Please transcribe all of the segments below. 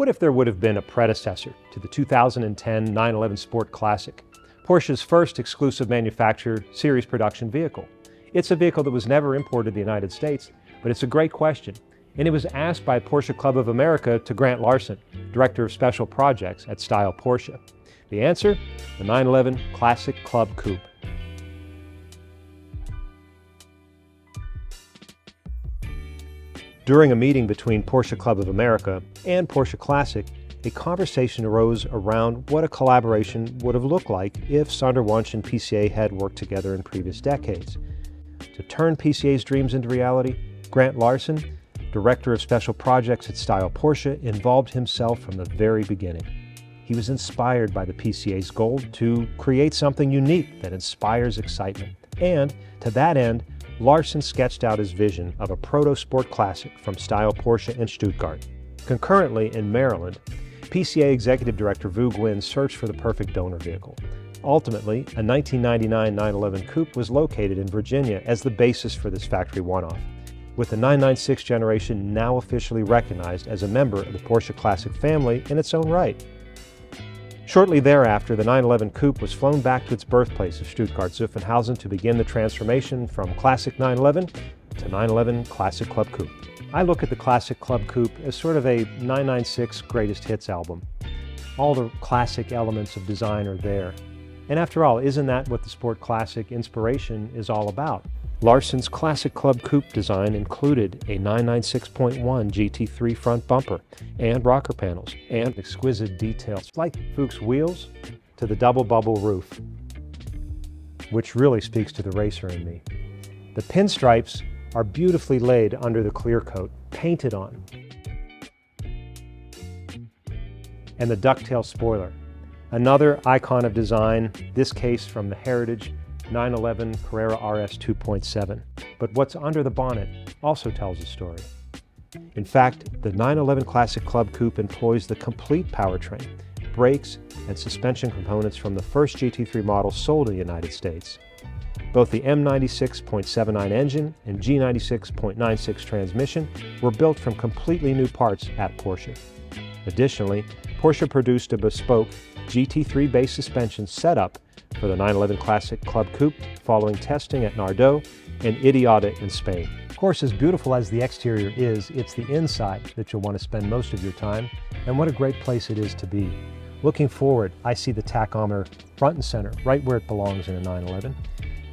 What if there would have been a predecessor to the 2010 911 Sport Classic, Porsche's first exclusive manufactured series production vehicle? It's a vehicle that was never imported to the United States, but it's a great question. And it was asked by Porsche Club of America to Grant Larson, Director of Special Projects at Style Porsche. The answer? The 911 Classic Club Coupe. During a meeting between Porsche Club of America and Porsche Classic, a conversation arose around what a collaboration would have looked like if Sonderwunsch and PCA had worked together in previous decades. To turn PCA's dreams into reality, Grant Larson, Director of Special Projects at Style Porsche, involved himself from the very beginning. He was inspired by the PCA's goal to create something unique that inspires excitement. And to that end, Larson sketched out his vision of a proto-sport classic from Style Porsche in Stuttgart. Concurrently, in Maryland, PCA Executive Director Vu Nguyen searched for the perfect donor vehicle. Ultimately, a 1999 911 Coupe was located in Virginia as the basis for this factory one-off, with the 996 generation now officially recognized as a member of the Porsche Classic family in its own right. Shortly thereafter, the 911 Coupe was flown back to its birthplace of Stuttgart-Zuffenhausen to begin the transformation from Classic 911 to 911 Classic Club Coupe. I look at the Classic Club Coupe as sort of a 996 greatest hits album. All the classic elements of design are there. And after all, isn't that what the Sport Classic inspiration is all about? Larson's Classic Club Coupe design included a 996.1 GT3 front bumper and rocker panels and exquisite details like Fuchs wheels to the double bubble roof, which really speaks to the racer in me. The pinstripes are beautifully laid under the clear coat, painted on, and the ducktail spoiler, another icon of design, this case from the Heritage 911 Carrera RS 2.7. But what's under the bonnet also tells a story. In fact, the 911 Classic Club Coupe employs the complete powertrain, brakes, and suspension components from the first GT3 model sold in the United States. Both the M96.79 engine and G96.96 transmission were built from completely new parts at Porsche. Additionally, Porsche produced a bespoke GT3 base suspension setup for the 911 Classic Club Coupe following testing at Nardó and Idiota in Spain. Of course, as beautiful as the exterior is, it's the inside that you'll want to spend most of your time, and what a great place it is to be. Looking forward, I see the tachometer front and center, right where it belongs in a 911.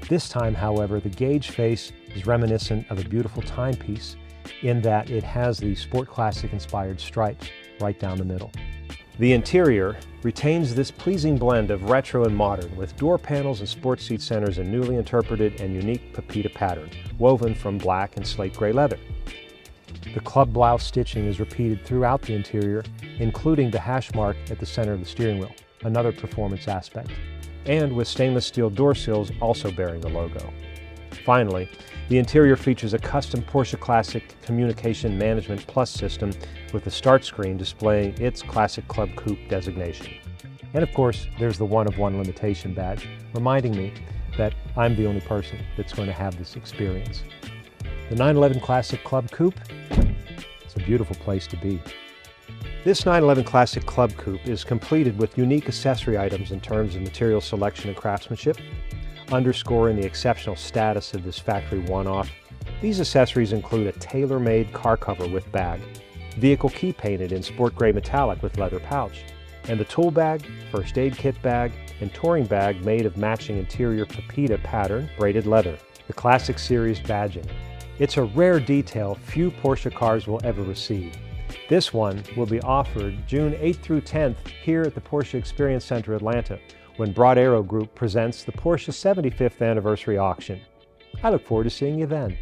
This time, however, the gauge face is reminiscent of a beautiful timepiece in that it has the Sport Classic inspired stripes right down the middle. The interior retains this pleasing blend of retro and modern, with door panels and sport seat centers in newly interpreted and unique Pepita pattern, woven from black and slate gray leather. The club blouse stitching is repeated throughout the interior, including the hash mark at the center of the steering wheel, another performance aspect, and with stainless steel door sills also bearing the logo. Finally, the interior features a custom Porsche Classic Communication Management Plus system with the start screen displaying its Classic Club Coupe designation. And of course, there's the one-of-one limitation badge, reminding me that I'm the only person that's going to have this experience. The 911 Classic Club Coupe, it's a beautiful place to be. This 911 Classic Club Coupe is completed with unique accessory items in terms of material selection and craftsmanship, underscoring the exceptional status of this factory one-off. These accessories include a tailor-made car cover with bag, vehicle key painted in sport gray metallic with leather pouch, and the tool bag, first aid kit bag, and touring bag made of matching interior Pepita pattern braided leather. The Classic Series badging. It's a rare detail few Porsche cars will ever receive. This one will be offered June 8th through 10th here at the Porsche Experience Center, Atlanta, when Broad Arrow Group presents the Porsche 75th Anniversary Auction. I look forward to seeing you then.